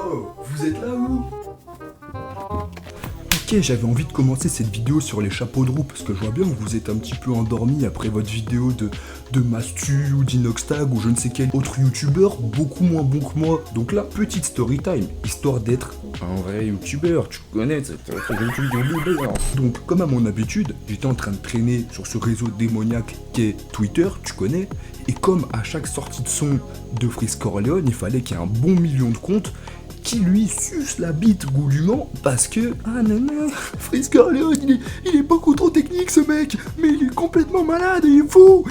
Oh, vous êtes là vous? Ok, j'avais envie de commencer cette vidéo sur les chapeaux de roue parce que je vois bien que vous êtes un petit peu endormi après votre vidéo de Mastu ou d'Inoxtag ou je ne sais quel autre youtubeur beaucoup moins bon que moi. Donc là, petite story time, histoire d'être un vrai youtubeur, tu connais cette youtubeur. Donc comme à mon habitude, j'étais en train de traîner sur ce réseau démoniaque qu'est Twitter, tu connais, et comme à chaque sortie de son de Freeze Corleone, il fallait qu'il y ait un bon million de comptes qui lui suce la bite goulûment parce que ah non, Freeze Corleone il est beaucoup trop technique ce mec, mais il est complètement malade, il est fou.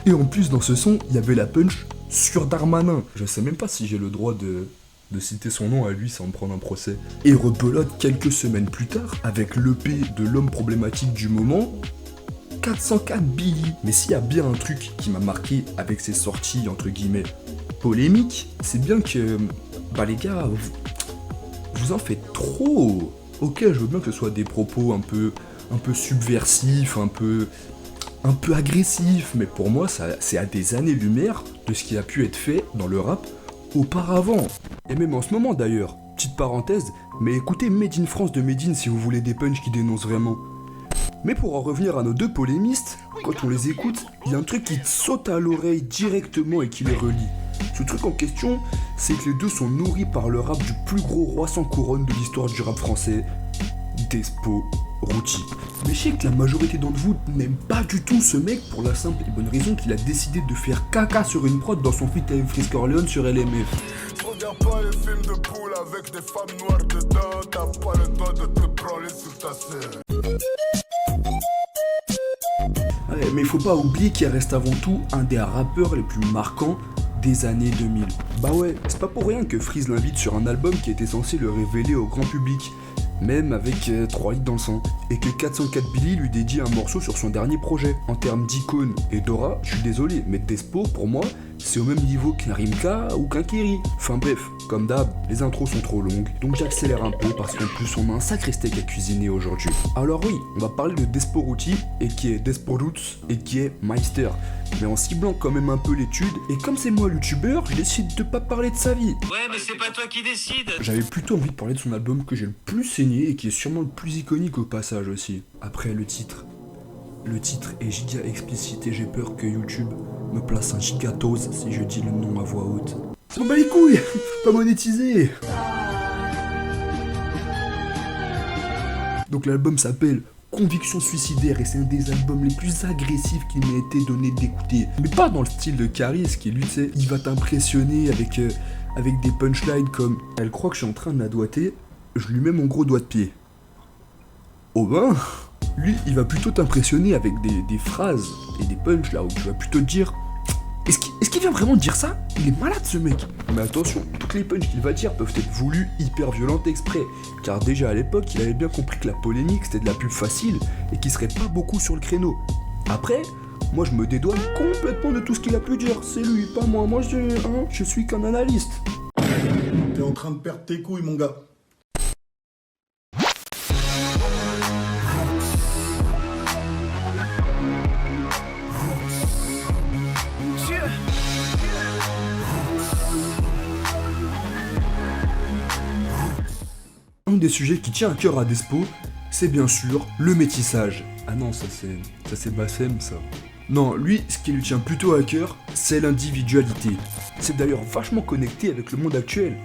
Et en plus dans ce son il y avait la punch sur Darmanin. Je sais même pas si j'ai le droit de citer son nom à lui sans me prendre un procès. Et rebelote quelques semaines plus tard avec l'EP de l'homme problématique du moment, 404 Billy. Mais s'il y a bien un truc qui m'a marqué avec ses sorties entre guillemets polémique, c'est bien que, bah les gars, vous en faites trop. Ok, je veux bien que ce soit des propos un peu subversifs, un peu agressifs, mais pour moi, c'est à des années-lumière de ce qui a pu être fait dans le rap auparavant. Et même en ce moment d'ailleurs, petite parenthèse, mais écoutez Made in France de Medine si vous voulez des punchs qui dénoncent vraiment. Mais pour en revenir à nos deux polémistes, quand on les écoute, il y a un truc qui te saute à l'oreille directement et qui les relie. Ce truc en question, c'est que les deux sont nourris par le rap du plus gros roi sans couronne de l'histoire du rap français, Despo Ruti. Mais je sais que la majorité d'entre vous n'aime pas du tout ce mec pour la simple et bonne raison qu'il a décidé de faire caca sur une prod dans son feat avec Freeze Corleone sur LMF. Regarde pas les films de poules avec des femmes noires dedans, t'as pas le droit de te branler sur ta sœur. Ouais, mais il faut pas oublier qu'il reste avant tout un des rappeurs les plus marquants des années 2000. Bah ouais, c'est pas pour rien que Freeze l'invite sur un album qui était censé le révéler au grand public, même avec 3 litres dans le sang, et que 404 Billy lui dédie un morceau sur son dernier projet. En termes d'icône et d'aura, je suis désolé, mais Despo, pour moi, c'est au même niveau qu'un Rimka ou qu'un Keri. Enfin bref, comme d'hab, les intros sont trop longues, donc j'accélère un peu parce qu'en plus on a un sacré steak à cuisiner aujourd'hui. Alors oui, on va parler de Despo Ruti, et qui est Despo Roots, et qui est Meister, mais en ciblant quand même un peu l'étude, et comme c'est moi le youtubeur, je décide de pas parler de sa vie. Ouais, mais c'est pas toi qui décide. J'avais plutôt envie de parler de son album que j'ai le plus saigné et qui est sûrement le plus iconique au passage aussi. Après le titre est giga explicite et j'ai peur que YouTube me place un gigatose si je dis le nom à voix haute. Oh bah les couilles, pas monétisé. Donc l'album s'appelle Conviction suicidaire et c'est un des albums les plus agressifs qui m'ait été donné d'écouter. Mais pas dans le style de Caris qui lui tu sais, il va t'impressionner avec des punchlines comme « Elle croit que je suis en train de la doigter, je lui mets mon gros doigt de pied. » Oh ben, lui il va plutôt t'impressionner avec des phrases et des punchs là où tu vas plutôt te dire « Est-ce qu'il vient vraiment dire ça? Il est malade ce mec !» Mais attention, toutes les punchs qu'il va dire peuvent être voulues hyper violentes exprès, car déjà à l'époque il avait bien compris que la polémique c'était de la pub facile et qu'il serait pas beaucoup sur le créneau. Après, moi je me dédouane complètement de tout ce qu'il a pu dire, c'est lui, pas moi, je suis qu'un analyste. T'es en train de perdre tes couilles mon gars. Un des sujets qui tient à cœur à Despo, c'est bien sûr le métissage. Ah non, ça c'est Bassem ça. Non, lui, ce qui lui tient plutôt à cœur, c'est l'individualité. C'est d'ailleurs vachement connecté avec le monde actuel.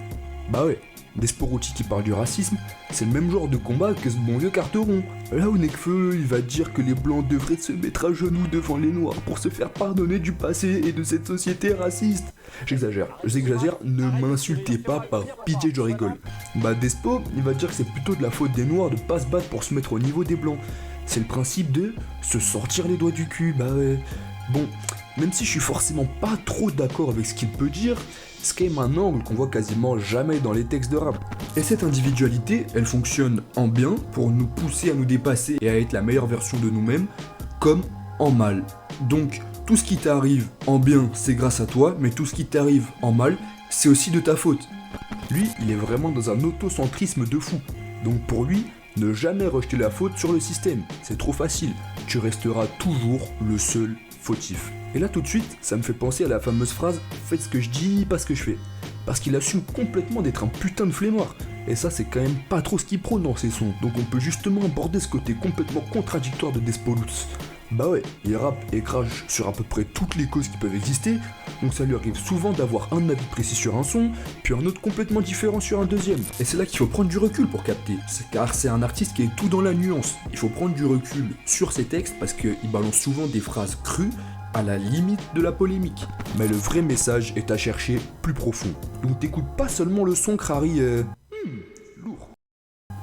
Bah ouais, Despo Ruti qui parle du racisme, c'est le même genre de combat que ce bon vieux Carteron. Là où Nekfeu, il va dire que les blancs devraient se mettre à genoux devant les noirs pour se faire pardonner du passé et de cette société raciste. J'exagère, ne m'insultez pas, par pitié je rigole. Bah Despo, il va dire que c'est plutôt de la faute des noirs de pas se battre pour se mettre au niveau des blancs. C'est le principe de se sortir les doigts du cul, bah ouais. Bon, même si je suis forcément pas trop d'accord avec ce qu'il peut dire, c'est quand même un angle qu'on voit quasiment jamais dans les textes de rap. Et cette individualité, elle fonctionne en bien pour nous pousser à nous dépasser et à être la meilleure version de nous-mêmes, comme en mal. Donc, tout ce qui t'arrive en bien, c'est grâce à toi, mais tout ce qui t'arrive en mal, c'est aussi de ta faute. Lui, il est vraiment dans un autocentrisme de fou. Donc pour lui, ne jamais rejeter la faute sur le système, c'est trop facile. Tu resteras toujours le seul fautif. Et là tout de suite, ça me fait penser à la fameuse phrase « Faites ce que je dis, pas ce que je fais ». parce qu'il assume complètement d'être un putain de flemmard. Et ça, c'est quand même pas trop ce qu'il prône dans ses sons. Donc on peut justement aborder ce côté complètement contradictoire de Despo Lutz. Bah ouais, il rappe et crache sur à peu près toutes les causes qui peuvent exister, donc ça lui arrive souvent d'avoir un avis précis sur un son, puis un autre complètement différent sur un deuxième. Et c'est là qu'il faut prendre du recul pour capter, car c'est un artiste qui est tout dans la nuance. Il faut prendre du recul sur ses textes parce qu'il balance souvent des phrases crues, à la limite de la polémique. Mais le vrai message est à chercher plus profond. Donc t'écoutes pas seulement le son crari lourd.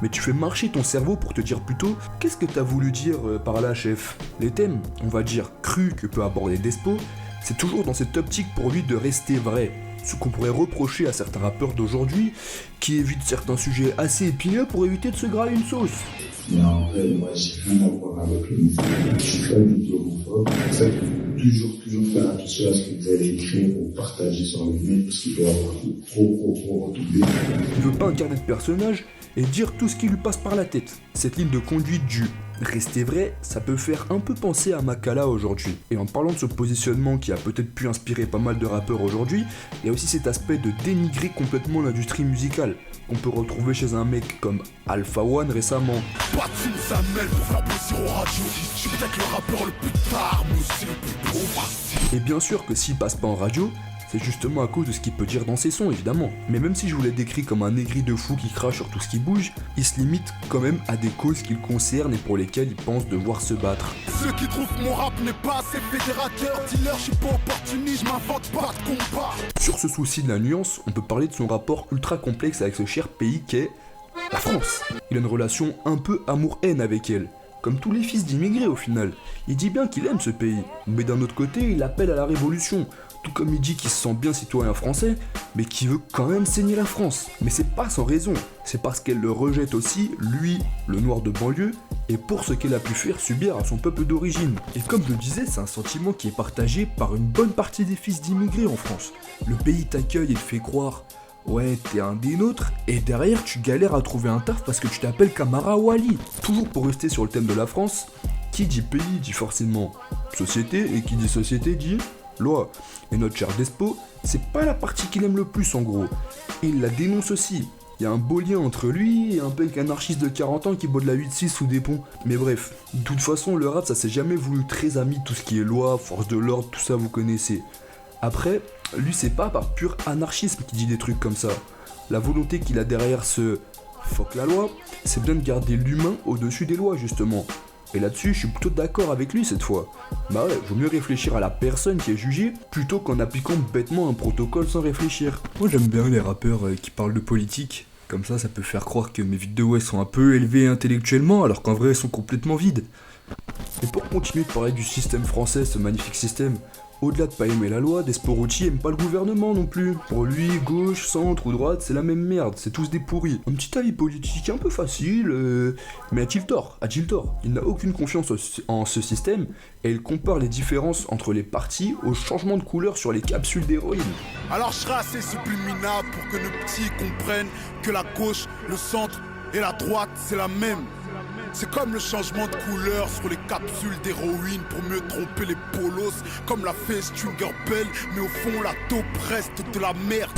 Mais tu fais marcher ton cerveau pour te dire plutôt qu'est-ce que t'as voulu dire par là, chef. Les thèmes, on va dire crus que peut aborder Despo, c'est toujours dans cette optique pour lui de rester vrai. Ce qu'on pourrait reprocher à certains rappeurs d'aujourd'hui qui évitent certains sujets assez épineux pour éviter de se grailler une sauce. Mais en vrai, moi, j'ai rien à voir avec le mouvement. Je suis pas du tout homophobe. C'est ça qu'il faut toujours faire attention à ce que vous allez écrire ou partager sur le net, parce qu'il peut y avoir trop retombé. Il veut pas incarner de personnage et dire tout ce qui lui passe par la tête. Cette ligne de conduite du rester vrai, ça peut faire un peu penser à Makala aujourd'hui. Et en parlant de ce positionnement qui a peut-être pu inspirer pas mal de rappeurs aujourd'hui, il y a aussi cet aspect de dénigrer complètement l'industrie musicale, qu'on peut retrouver chez un mec comme Alpha One récemment. Pas de film, ça mêle pour faire plaisir aux radios. Je suis peut-être le rappeur le plus tard, mais aussi le plus progressif. Et bien sûr que s'il passe pas en radio, c'est justement à cause de ce qu'il peut dire dans ses sons, évidemment. Mais même si je vous l'ai décrit comme un aigri de fou qui crache sur tout ce qui bouge, il se limite quand même à des causes qu'il concerne et pour lesquelles il pense devoir se battre. Ceux qui trouvent mon rap n'est pas assez fédérateur, dealer, je suis pas opportuniste, je m'invente pas de combat. Sur ce souci de la nuance, on peut parler de son rapport ultra complexe avec ce cher pays qu'est la France. Il a une relation un peu amour-haine avec elle. Comme tous les fils d'immigrés au final. Il dit bien qu'il aime ce pays, mais d'un autre côté, il appelle à la révolution. Tout comme il dit qu'il se sent bien citoyen français, mais qu'il veut quand même saigner la France. Mais c'est pas sans raison, c'est parce qu'elle le rejette aussi, lui, le noir de banlieue, et pour ce qu'elle a pu faire subir à son peuple d'origine. Et comme je le disais, c'est un sentiment qui est partagé par une bonne partie des fils d'immigrés en France. Le pays t'accueille et te fait croire ouais, t'es un des nôtres, et derrière tu galères à trouver un taf parce que tu t'appelles Kamara Wali. Toujours pour rester sur le thème de la France, qui dit pays dit forcément société, et qui dit société dit loi. Et notre cher Despo, c'est pas la partie qu'il aime le plus en gros. Et il la dénonce aussi. Il y a un beau lien entre lui et un punk anarchiste de 40 ans qui boit de la 8-6 sous des ponts. Mais bref, de toute façon, le rap ça s'est jamais voulu très ami de tout ce qui est loi, force de l'ordre, tout ça vous connaissez. Après, lui c'est pas par pur anarchisme qu'il dit des trucs comme ça. La volonté qu'il a derrière ce fuck la loi, c'est bien de garder l'humain au-dessus des lois justement. Et là-dessus, je suis plutôt d'accord avec lui cette fois. Bah ouais, vaut mieux réfléchir à la personne qui est jugée plutôt qu'en appliquant bêtement un protocole sans réfléchir. Moi j'aime bien les rappeurs qui parlent de politique. Comme ça peut faire croire que mes vidéos elles sont un peu élevées intellectuellement alors qu'en vrai elles sont complètement vides. Et pour continuer de parler du système français, ce magnifique système, au-delà de pas aimer la loi, Despo aime pas le gouvernement non plus. Pour lui, gauche, centre ou droite, c'est la même merde, c'est tous des pourris. Un petit avis politique un peu facile, mais a-t-il tort? A-t-il tort? Il n'a aucune confiance en ce système et il compare les différences entre les partis au changement de couleur sur les capsules d'héroïne. Alors je serai assez subliminal pour que nos petits comprennent que la gauche, le centre et la droite, c'est la même. C'est comme le changement de couleur sur les capsules d'héroïne pour mieux tromper les polos, comme l'a fait Stringer Bell, mais au fond la taupe reste de la merde.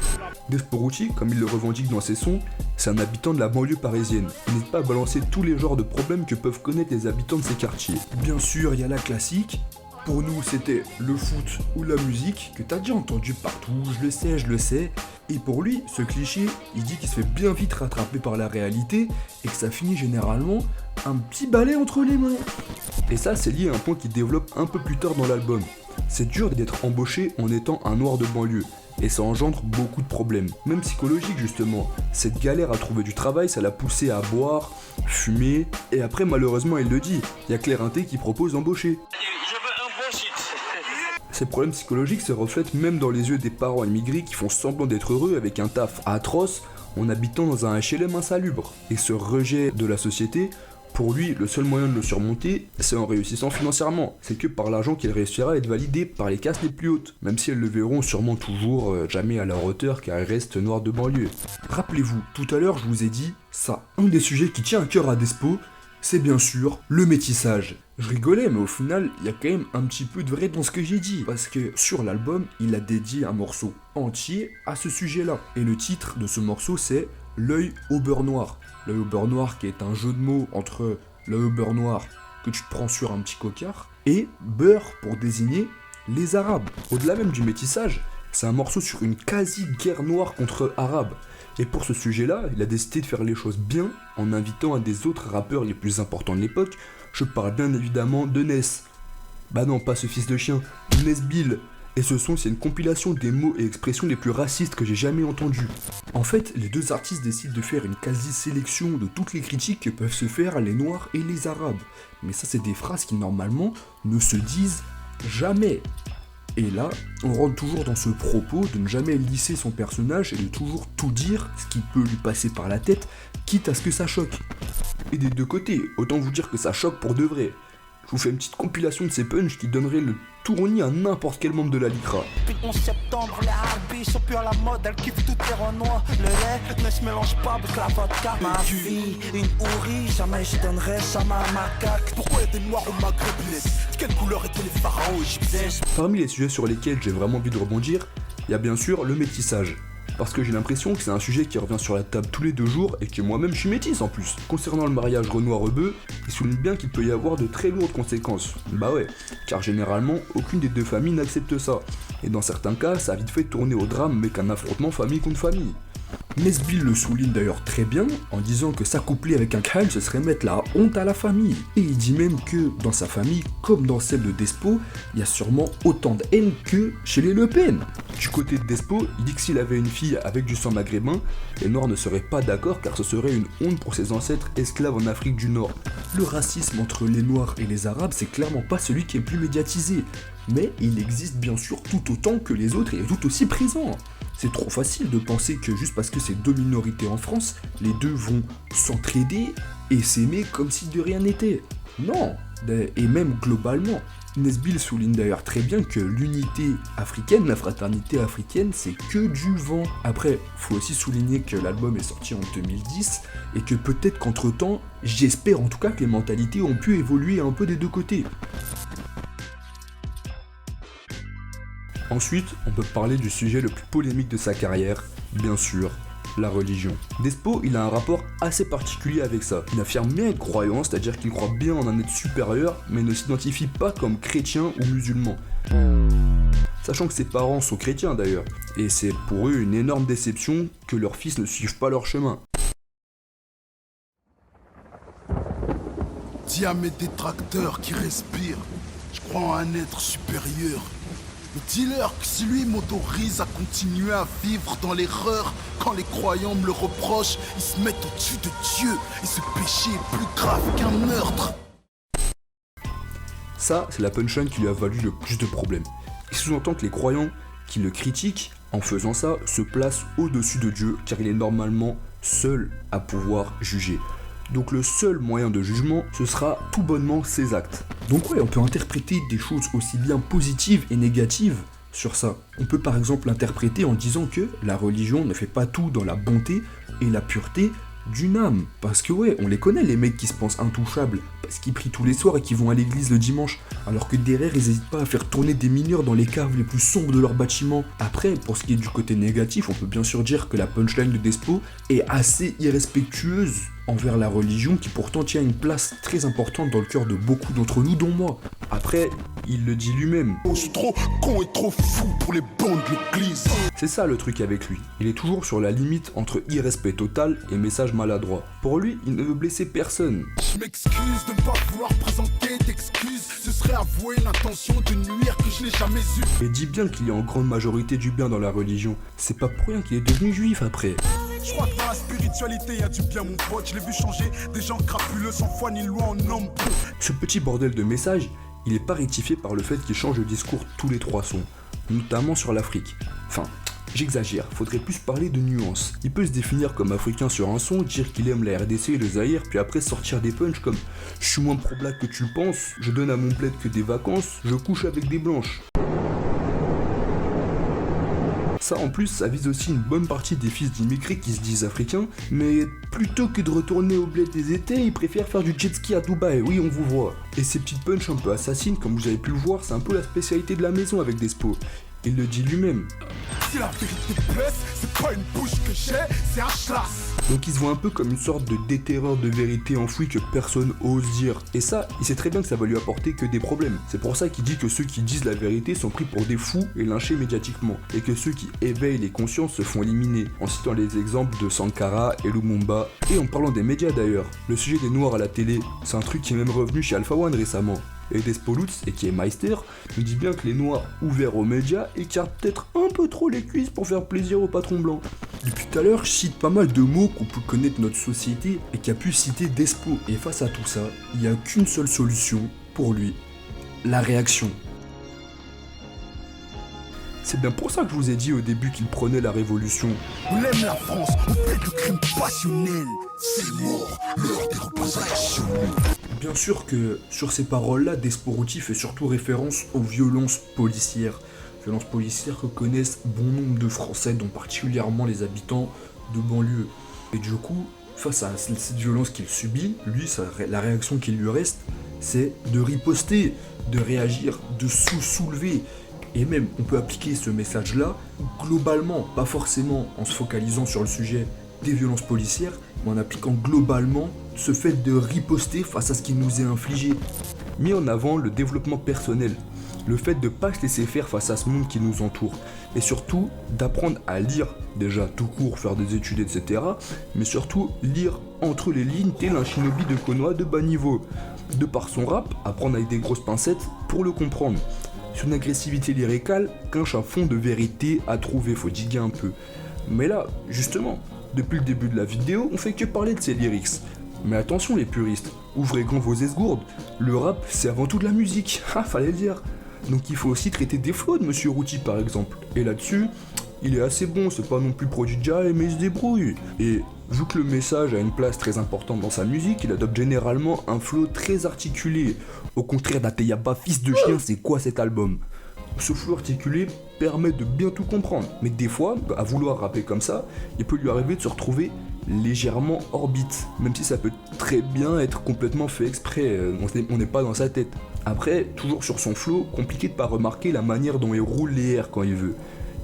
Despo, comme il le revendique dans ses sons, c'est un habitant de la banlieue parisienne. Il n'hésite pas à balancer tous les genres de problèmes que peuvent connaître les habitants de ces quartiers. Bien sûr, il y a la classique. Pour nous, c'était le foot ou la musique, que t'as déjà entendu partout, je le sais. Et pour lui, ce cliché, il dit qu'il se fait bien vite rattraper par la réalité et que ça finit généralement un petit balai entre les mains. Et ça, c'est lié à un point qu'il développe un peu plus tard dans l'album. C'est dur d'être embauché en étant un noir de banlieue. Et ça engendre beaucoup de problèmes, même psychologiques justement. Cette galère à trouver du travail, ça l'a poussé à boire, fumer, et après malheureusement il le dit, il y a Claireté qui propose d'embaucher. Je veux un bon shit. Ces problèmes psychologiques se reflètent même dans les yeux des parents immigrés qui font semblant d'être heureux avec un taf atroce en habitant dans un HLM insalubre. Et ce rejet de la société, pour lui, le seul moyen de le surmonter, c'est en réussissant financièrement. C'est que par l'argent qu'il réussira à être validé par les classes les plus hautes. Même si elles le verront sûrement toujours jamais à leur hauteur car elles restent noires de banlieue. Rappelez-vous, tout à l'heure je vous ai dit, ça, un des sujets qui tient à cœur à Despo, c'est bien sûr le métissage. Je rigolais, mais au final, il y a quand même un petit peu de vrai dans ce que j'ai dit. Parce que sur l'album, il a dédié un morceau entier à ce sujet-là. Et le titre de ce morceau, c'est L'œil au beurre noir. L'œil au beurre noir qui est un jeu de mots entre l'œil au beurre noir que tu te prends sur un petit cocard et beurre pour désigner les Arabes. Au-delà même du métissage, c'est un morceau sur une quasi-guerre noire contre Arabes. Et pour ce sujet-là, il a décidé de faire les choses bien en invitant un des autres rappeurs les plus importants de l'époque. Je parle bien évidemment de Ness. Bah non, pas ce fils de chien, Nesbill. Et ce son, c'est une compilation des mots et expressions les plus racistes que j'ai jamais entendus. En fait, les deux artistes décident de faire une quasi-sélection de toutes les critiques que peuvent se faire les Noirs et les Arabes. Mais ça, c'est des phrases qui normalement ne se disent jamais. Et là, on rentre toujours dans ce propos de ne jamais lisser son personnage et de toujours tout dire, ce qui peut lui passer par la tête, quitte à ce que ça choque. Et des deux côtés, autant vous dire que ça choque pour de vrai. Je vous fais une petite compilation de ces punchs qui donnerait le tournis à n'importe quel membre de la Lycra. Depuis le 11 septembre, les Harbies sont plus à la mode, elles kiffent toutes les renois. Le lait ne se mélange pas avec la vodka. Ma vie, une hourie, jamais je donnerais ça à ma macaque. Pourquoi y'a des noirs au Maghreb, Inès? De quelle couleur étaient les pharaons égyptiens? Parmi les sujets sur lesquels j'ai vraiment envie de rebondir, il y a bien sûr le métissage. Parce que j'ai l'impression que c'est un sujet qui revient sur la table tous les 2 jours et que moi-même je suis métisse en plus. Concernant le mariage Renoir-Rebeu, il souligne bien qu'il peut y avoir de très lourdes conséquences. Bah ouais, car généralement, aucune des deux familles n'accepte ça. Et dans certains cas, ça a vite fait tourner au drame mais qu'un affrontement famille contre famille. Nesbill le souligne d'ailleurs très bien en disant que s'accoupler avec un Khal ce serait mettre la honte à la famille. Et il dit même que dans sa famille, comme dans celle de Despo, il y a sûrement autant de haine que chez les Le Pen. Du côté de Despo, il dit que s'il avait une fille avec du sang maghrébin, les Noirs ne seraient pas d'accord car ce serait une honte pour ses ancêtres esclaves en Afrique du Nord. Le racisme entre les Noirs et les Arabes, c'est clairement pas celui qui est le plus médiatisé. Mais il existe bien sûr tout autant que les autres et est tout aussi présent. C'est trop facile de penser que juste parce que c'est 2 minorités en France, les deux vont s'entraider et s'aimer comme si de rien n'était. Non, et même globalement. Nesbill souligne d'ailleurs très bien que l'unité africaine, la fraternité africaine, c'est que du vent. Après, faut aussi souligner que l'album est sorti en 2010 et que peut-être qu'entre temps, j'espère en tout cas que les mentalités ont pu évoluer un peu des deux côtés. Ensuite, on peut parler du sujet le plus polémique de sa carrière, bien sûr, la religion. Despo, il a un rapport assez particulier avec ça. Il affirme bien être croyant, c'est-à-dire qu'il croit bien en un être supérieur, mais ne s'identifie pas comme chrétien ou musulman. Sachant que ses parents sont chrétiens d'ailleurs, et c'est pour eux une énorme déception que leurs fils ne suivent pas leur chemin. Dis à mes détracteurs qui respirent, je crois en un être supérieur. Mais dis-leur que si lui m'autorise à continuer à vivre dans l'erreur, quand les croyants me le reprochent, ils se mettent au-dessus de Dieu, et ce péché est plus grave qu'un meurtre. Ça, c'est la punchline qui lui a valu le plus de problèmes. Il sous-entend que les croyants qui le critiquent, en faisant ça, se placent au-dessus de Dieu, car il est normalement seul à pouvoir juger. Donc le seul moyen de jugement, ce sera tout bonnement ses actes. Donc ouais, on peut interpréter des choses aussi bien positives et négatives sur ça. On peut par exemple l'interpréter en disant que la religion ne fait pas tout dans la bonté et la pureté d'une âme. Parce que ouais, on les connaît les mecs qui se pensent intouchables, parce qu'ils prient tous les soirs et qui vont à l'église le dimanche, alors que derrière ils n'hésitent pas à faire tourner des mineurs dans les caves les plus sombres de leur bâtiment. Après, pour ce qui est du côté négatif, on peut bien sûr dire que la punchline de Despo est assez irrespectueuse envers la religion qui pourtant tient une place très importante dans le cœur de beaucoup d'entre nous, dont moi. Après, il le dit lui-même. Je suis trop con et trop fou pour les bancs de l'église. C'est ça le truc avec lui. Il est toujours sur la limite entre irrespect total et message maladroit. Pour lui, il ne veut blesser personne. Je m'excuse de ne pas vouloir présenter d'excuses. Ce serait avouer l'intention de nuire que je n'ai jamais eue. Et dit bien qu'il y a en grande majorité du bien dans la religion. C'est pas pour rien qu'il est devenu juif après. Je crois que dans la spiritualité y a du bien mon pote. Je l'ai vu changer des gens crapuleux sans foi ni loi en homme. Ce petit bordel de message, il est pas rectifié par le fait qu'il change de discours tous les 3 sons, notamment sur l'Afrique. Enfin, j'exagère, faudrait plus parler de nuances. Il peut se définir comme africain sur un son, dire qu'il aime la RDC et le Zaïre, puis après sortir des punchs comme « Je suis moins pro-black que tu le penses, je donne à mon bled que des vacances, je couche avec des blanches ». Ça en plus, ça vise aussi une bonne partie des fils d'immigrés qui se disent africains, mais plutôt que de retourner au bled des étés, ils préfèrent faire du jet ski à Dubaï, oui on vous voit. Et ces petites punches un peu assassines, comme vous avez pu le voir, c'est un peu la spécialité de la maison avec Despo. Il le dit lui-même. Si la vérité blesse, c'est pas une bouche que j'ai, c'est un chlasse. Donc il se voit un peu comme une sorte de déterreur de vérité enfouie que personne ose dire. Et ça, il sait très bien que ça va lui apporter que des problèmes. C'est pour ça qu'il dit que ceux qui disent la vérité sont pris pour des fous et lynchés médiatiquement. Et que ceux qui éveillent les consciences se font éliminer. En citant les exemples de Sankara et Lumumba. Et en parlant des médias d'ailleurs. Le sujet des noirs à la télé, c'est un truc qui est même revenu chez Alpha One récemment. Et Despo Lutz, et qui est Meister, nous dit bien que les noirs ouverts aux médias écartent peut-être un peu trop les cuisses pour faire plaisir aux patrons blancs. Depuis tout à l'heure, je cite pas mal de mots qu'on peut connaître de notre société et qu'a pu citer Despo. Et face à tout ça, il n'y a qu'une seule solution pour lui, la réaction. C'est bien pour ça que je vous ai dit au début qu'il prenait la révolution. On aime la France, on plaide le crime passionnel. C'est mort, l'heure des représentations. Bien sûr que sur ces paroles-là, Desporuti fait surtout référence aux violences policières. Violences policières que connaissent bon nombre de Français, dont particulièrement les habitants de banlieue. Et du coup, face à cette violence qu'il subit, lui, la réaction qui lui reste, c'est de riposter, de réagir, de soulever. Et même, on peut appliquer ce message-là globalement, pas forcément en se focalisant sur le sujet des violences policières, mais en appliquant globalement ce fait de riposter face à ce qui nous est infligé. Mis en avant le développement personnel, le fait de ne pas se laisser faire face à ce monde qui nous entoure, et surtout d'apprendre à lire, déjà tout court, faire des études, etc., mais surtout lire entre les lignes tel un shinobi de Konoha de bas niveau. De par son rap, apprendre avec des grosses pincettes pour le comprendre. Son agressivité lyricale cache un fond de vérité à trouver, faut diguer un peu. Mais là, justement, depuis le début de la vidéo, on fait que parler de ses lyrics. Mais attention les puristes, ouvrez grand vos esgourdes, le rap c'est avant tout de la musique, ah fallait le dire. Donc il faut aussi traiter des flots de Monsieur Routy par exemple. Et là-dessus, il est assez bon, c'est pas non plus prodigal mais il se débrouille. Et vu que le message a une place très importante dans sa musique, il adopte généralement un flow très articulé. Au contraire d'Ateyaba, fils de chien, c'est quoi cet album? Ce flow articulé permet de bien tout comprendre, mais des fois, à vouloir rapper comme ça, il peut lui arriver de se retrouver légèrement hors beat, même si ça peut très bien être complètement fait exprès, on n'est pas dans sa tête. Après, toujours sur son flow, compliqué de pas remarquer la manière dont il roule les airs quand il veut.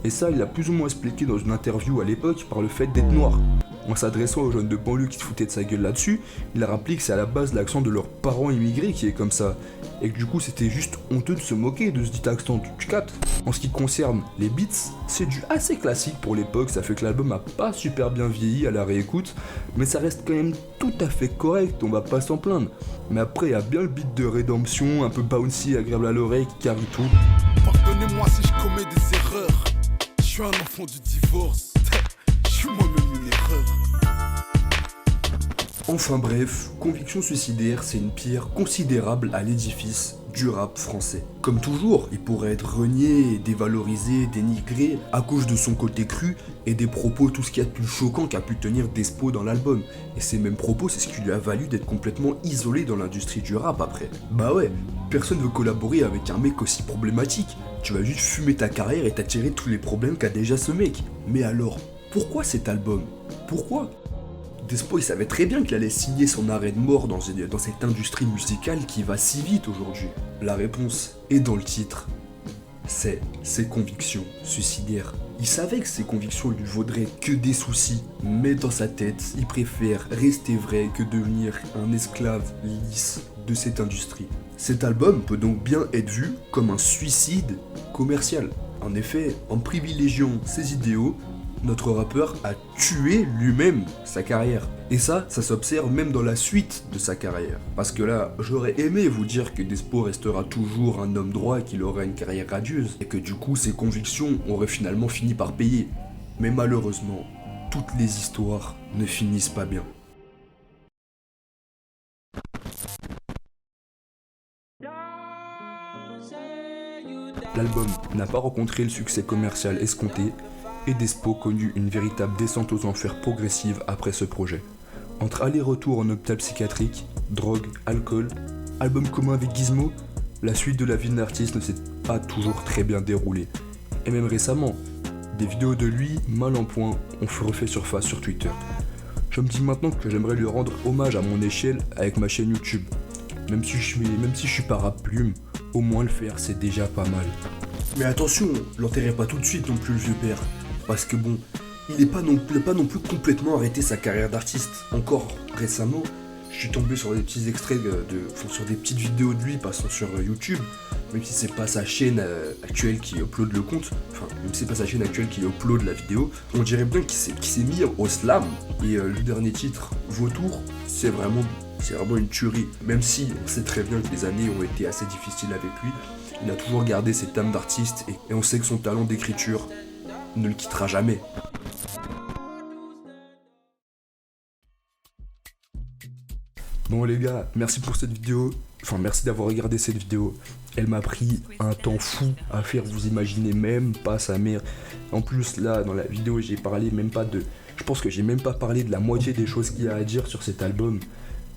Et ça, il l'a plus ou moins expliqué dans une interview à l'époque par le fait d'être noir. En s'adressant aux jeunes de banlieue qui se foutaient de sa gueule là-dessus, il a rappelé que c'est à la base l'accent de leurs parents immigrés qui est comme ça, et que du coup c'était juste honteux de se moquer de ce dit accent, tu captes. En ce qui concerne les beats, c'est du assez classique pour l'époque, ça fait que l'album a pas super bien vieilli à la réécoute, mais ça reste quand même tout à fait correct, on va pas s'en plaindre. Mais après il y a bien le beat de rédemption, un peu bouncy, agréable à l'oreille, qui carry tout. Pardonnez-moi si je commets des erreurs, je suis un enfant du divorce, je suis moi-même une erreur. Enfin bref, Conviction suicidaire, c'est une pierre considérable à l'édifice du rap français. Comme toujours, il pourrait être renié, dévalorisé, dénigré à cause de son côté cru et des propos tout ce qu'il y a de plus choquant qu'a pu tenir Despo dans l'album. Et ces mêmes propos, c'est ce qui lui a valu d'être complètement isolé dans l'industrie du rap après. Bah ouais, personne veut collaborer avec un mec aussi problématique. Tu vas juste fumer ta carrière et t'attirer tous les problèmes qu'a déjà ce mec. Mais alors, pourquoi cet album? Pourquoi? Despo il savait très bien qu'il allait signer son arrêt de mort dans cette industrie musicale qui va si vite aujourd'hui. La réponse est dans le titre, c'est ses convictions suicidaires. Il savait que ses convictions lui vaudraient que des soucis, mais dans sa tête, il préfère rester vrai que devenir un esclave lisse de cette industrie. Cet album peut donc bien être vu comme un suicide commercial. En effet, en privilégiant ses idéaux, notre rappeur a tué lui-même sa carrière. Et ça s'observe même dans la suite de sa carrière. Parce que là, j'aurais aimé vous dire que Despo restera toujours un homme droit et qu'il aura une carrière radieuse, et que du coup ses convictions auraient finalement fini par payer. Mais malheureusement, toutes les histoires ne finissent pas bien. L'album n'a pas rencontré le succès commercial escompté, et Despo connut une véritable descente aux enfers progressive après ce projet. Entre aller-retour en hôpital psychiatrique, drogue, alcool, album commun avec Gizmo, la suite de la vie de l'artiste ne s'est pas toujours très bien déroulée. Et même récemment, des vidéos de lui mal en point ont refait surface sur Twitter. Je me dis maintenant que j'aimerais lui rendre hommage à mon échelle avec ma chaîne YouTube. Même si je suis pas rap plume, au moins le faire c'est déjà pas mal. Mais attention, l'enterrez pas tout de suite non plus le vieux père. Parce que bon, il n'a pas non plus complètement arrêté sa carrière d'artiste. Encore récemment, je suis tombé sur des petits extraits sur des petites vidéos de lui passant sur YouTube, même si c'est pas sa chaîne actuelle qui upload le compte, même si c'est pas sa chaîne actuelle qui upload la vidéo, on dirait bien qu'il s'est mis au slam. Et le dernier titre, Vautour, c'est vraiment une tuerie. Même si on sait très bien que les années ont été assez difficiles avec lui, il a toujours gardé cette âme d'artiste et on sait que son talent d'écriture ne le quittera jamais. Bon les gars, merci pour cette vidéo, merci d'avoir regardé cette vidéo. Elle m'a pris un temps fou à faire, vous imaginez même pas sa mère. En plus là, dans la vidéo, j'ai parlé même pas de... Je pense que j'ai même pas parlé de la moitié des choses qu'il y a à dire sur cet album.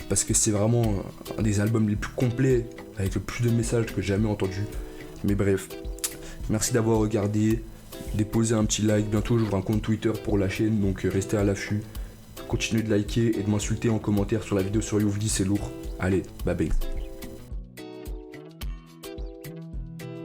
Parce que c'est vraiment un des albums les plus complets, avec le plus de messages que j'ai jamais entendu. Mais bref, merci d'avoir regardé. Déposez un petit like, bientôt j'ouvre un compte Twitter pour la chaîne, donc restez à l'affût. Continuez de liker et de m'insulter en commentaire sur la vidéo sur Youvdi, c'est lourd. Allez, bye bye.